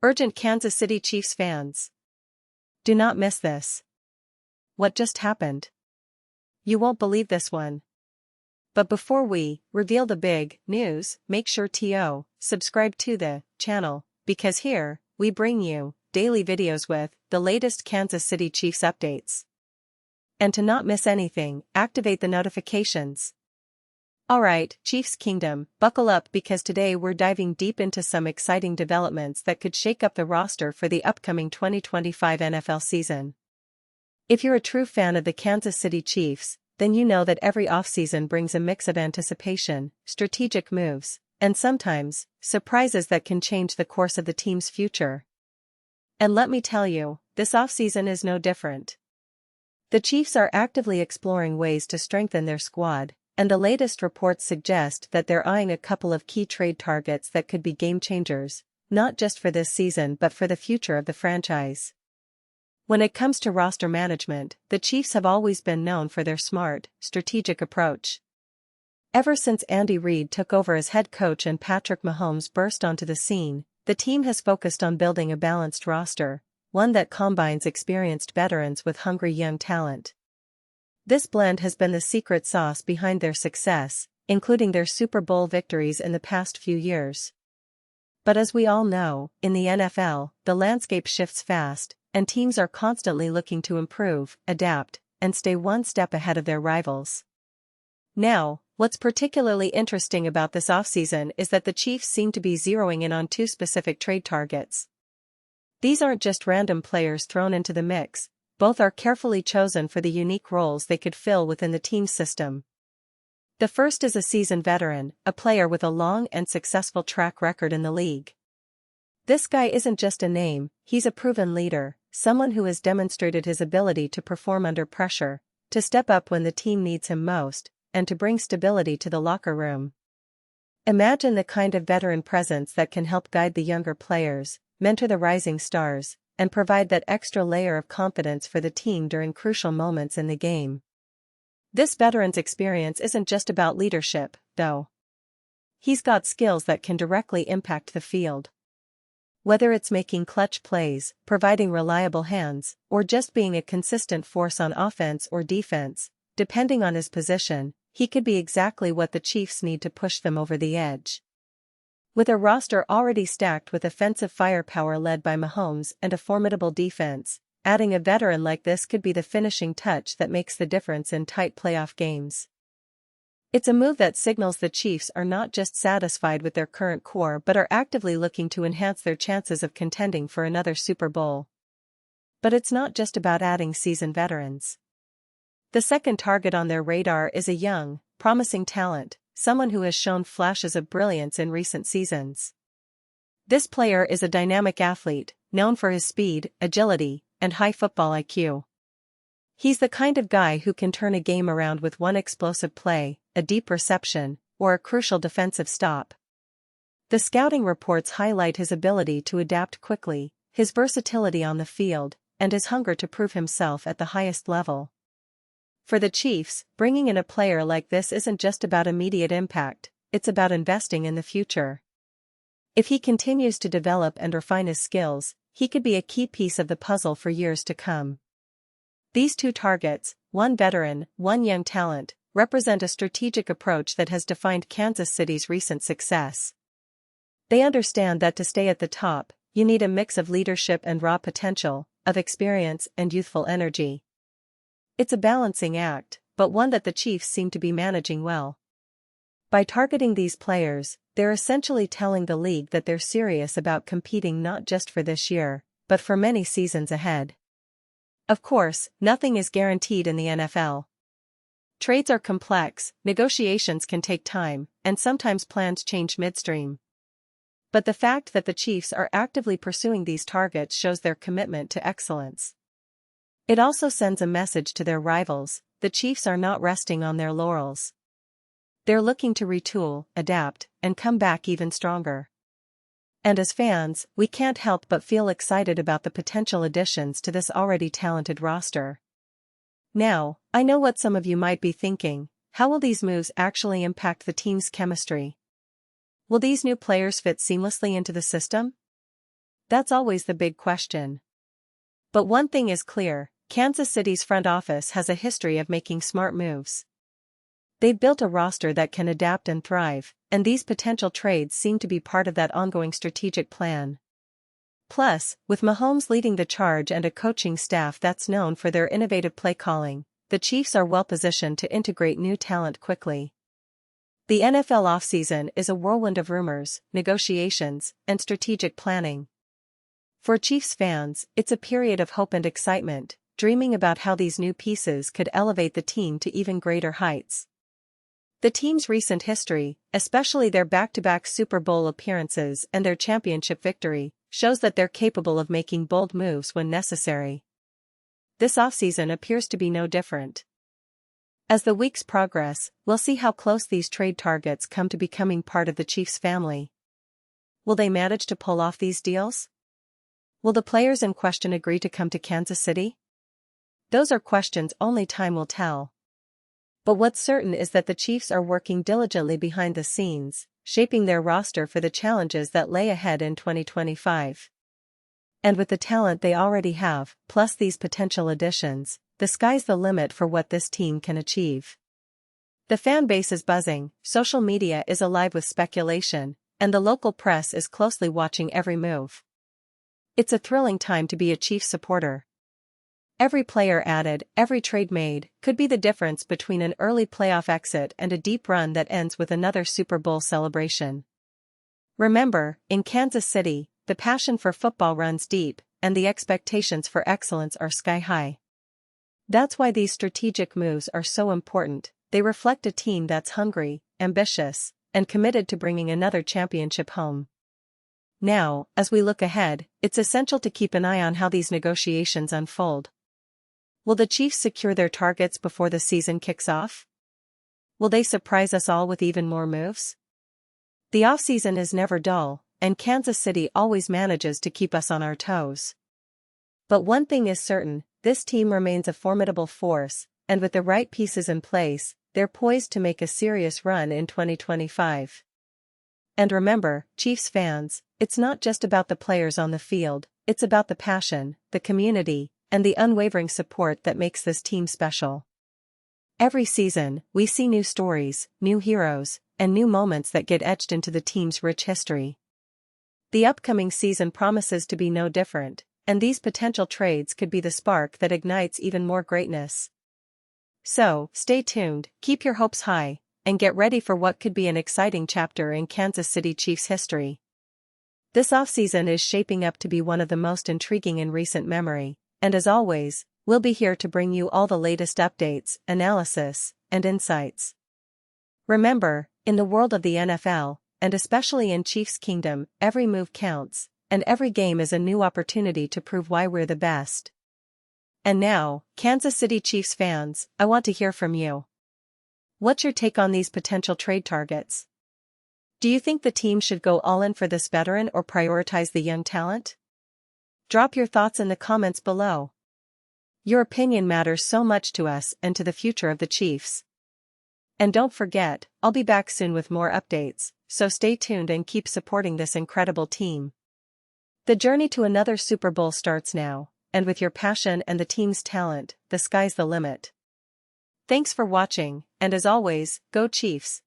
Urgent Kansas City Chiefs fans. Do not miss this. What just happened? You won't believe this one. But before we reveal the big news, make sure to subscribe to the channel, because here, we bring you daily videos with the latest Kansas City Chiefs updates. And to not miss anything, activate the notifications. Alright, Chiefs Kingdom, buckle up because today we're diving deep into some exciting developments that could shake up the roster for the upcoming 2025 NFL season. If you're a true fan of the Kansas City Chiefs, then you know that every offseason brings a mix of anticipation, strategic moves, and sometimes, surprises that can change the course of the team's future. And let me tell you, this offseason is no different. The Chiefs are actively exploring ways to strengthen their squad, and the latest reports suggest that they're eyeing a couple of key trade targets that could be game changers, not just for this season but for the future of the franchise. When it comes to roster management, the Chiefs have always been known for their smart, strategic approach. Ever since Andy Reid took over as head coach and Patrick Mahomes burst onto the scene, the team has focused on building a balanced roster, one that combines experienced veterans with hungry young talent. This blend has been the secret sauce behind their success, including their Super Bowl victories in the past few years. But as we all know, in the NFL, the landscape shifts fast, and teams are constantly looking to improve, adapt, and stay one step ahead of their rivals. Now, what's particularly interesting about this offseason is that the Chiefs seem to be zeroing in on two specific trade targets. These aren't just random players thrown into the mix. Both are carefully chosen for the unique roles they could fill within the team's system. The first is a seasoned veteran, a player with a long and successful track record in the league. This guy isn't just a name, he's a proven leader, someone who has demonstrated his ability to perform under pressure, to step up when the team needs him most, and to bring stability to the locker room. Imagine the kind of veteran presence that can help guide the younger players, mentor the rising stars, and provide that extra layer of confidence for the team during crucial moments in the game. This veteran's experience isn't just about leadership, though. He's got skills that can directly impact the field. Whether it's making clutch plays, providing reliable hands, or just being a consistent force on offense or defense, depending on his position, he could be exactly what the Chiefs need to push them over the edge. With a roster already stacked with offensive firepower led by Mahomes and a formidable defense, adding a veteran like this could be the finishing touch that makes the difference in tight playoff games. It's a move that signals the Chiefs are not just satisfied with their current core but are actively looking to enhance their chances of contending for another Super Bowl. But it's not just about adding seasoned veterans. The second target on their radar is a young, promising talent, someone who has shown flashes of brilliance in recent seasons. This player is a dynamic athlete, known for his speed, agility, and high football IQ. He's the kind of guy who can turn a game around with one explosive play, a deep reception, or a crucial defensive stop. The scouting reports highlight his ability to adapt quickly, his versatility on the field, and his hunger to prove himself at the highest level. For the Chiefs, bringing in a player like this isn't just about immediate impact, it's about investing in the future. If he continues to develop and refine his skills, he could be a key piece of the puzzle for years to come. These two targets, one veteran, one young talent, represent a strategic approach that has defined Kansas City's recent success. They understand that to stay at the top, you need a mix of leadership and raw potential, of experience and youthful energy. It's a balancing act, but one that the Chiefs seem to be managing well. By targeting these players, they're essentially telling the league that they're serious about competing not just for this year, but for many seasons ahead. Of course, nothing is guaranteed in the NFL. Trades are complex, negotiations can take time, and sometimes plans change midstream. But the fact that the Chiefs are actively pursuing these targets shows their commitment to excellence. It also sends a message to their rivals: the Chiefs are not resting on their laurels. They're looking to retool, adapt, and come back even stronger. And as fans, we can't help but feel excited about the potential additions to this already talented roster. Now, I know what some of you might be thinking: how will these moves actually impact the team's chemistry? Will these new players fit seamlessly into the system? That's always the big question. But one thing is clear, Kansas City's front office has a history of making smart moves. They've built a roster that can adapt and thrive, and these potential trades seem to be part of that ongoing strategic plan. Plus, with Mahomes leading the charge and a coaching staff that's known for their innovative play calling, the Chiefs are well positioned to integrate new talent quickly. The NFL offseason is a whirlwind of rumors, negotiations, and strategic planning. For Chiefs fans, it's a period of hope and excitement, dreaming about how these new pieces could elevate the team to even greater heights. The team's recent history, especially their back-to-back Super Bowl appearances and their championship victory, shows that they're capable of making bold moves when necessary. This offseason appears to be no different. As the weeks progress, we'll see how close these trade targets come to becoming part of the Chiefs family. Will they manage to pull off these deals? Will the players in question agree to come to Kansas City? Those are questions only time will tell. But what's certain is that the Chiefs are working diligently behind the scenes, shaping their roster for the challenges that lay ahead in 2025. And with the talent they already have, plus these potential additions, the sky's the limit for what this team can achieve. The fan base is buzzing, social media is alive with speculation, and the local press is closely watching every move. It's a thrilling time to be a Chiefs supporter. Every player added, every trade made, could be the difference between an early playoff exit and a deep run that ends with another Super Bowl celebration. Remember, in Kansas City, the passion for football runs deep, and the expectations for excellence are sky high. That's why these strategic moves are so important. They reflect a team that's hungry, ambitious, and committed to bringing another championship home. Now, as we look ahead, it's essential to keep an eye on how these negotiations unfold. Will the Chiefs secure their targets before the season kicks off? Will they surprise us all with even more moves? The offseason is never dull, and Kansas City always manages to keep us on our toes. But one thing is certain, this team remains a formidable force, and with the right pieces in place, they're poised to make a serious run in 2025. And remember, Chiefs fans, it's not just about the players on the field, it's about the passion, the community, and the unwavering support that makes this team special. Every season, we see new stories, new heroes, and new moments that get etched into the team's rich history. The upcoming season promises to be no different, and these potential trades could be the spark that ignites even more greatness. So, stay tuned, keep your hopes high, and get ready for what could be an exciting chapter in Kansas City Chiefs history. This offseason is shaping up to be one of the most intriguing in recent memory, and as always, we'll be here to bring you all the latest updates, analysis, and insights. Remember, in the world of the NFL, and especially in Chiefs Kingdom, every move counts, and every game is a new opportunity to prove why we're the best. And now, Kansas City Chiefs fans, I want to hear from you. What's your take on these potential trade targets? Do you think the team should go all in for this veteran or prioritize the young talent? Drop your thoughts in the comments below. Your opinion matters so much to us and to the future of the Chiefs. And don't forget, I'll be back soon with more updates, so stay tuned and keep supporting this incredible team. The journey to another Super Bowl starts now, and with your passion and the team's talent, the sky's the limit. Thanks for watching, and as always, go Chiefs!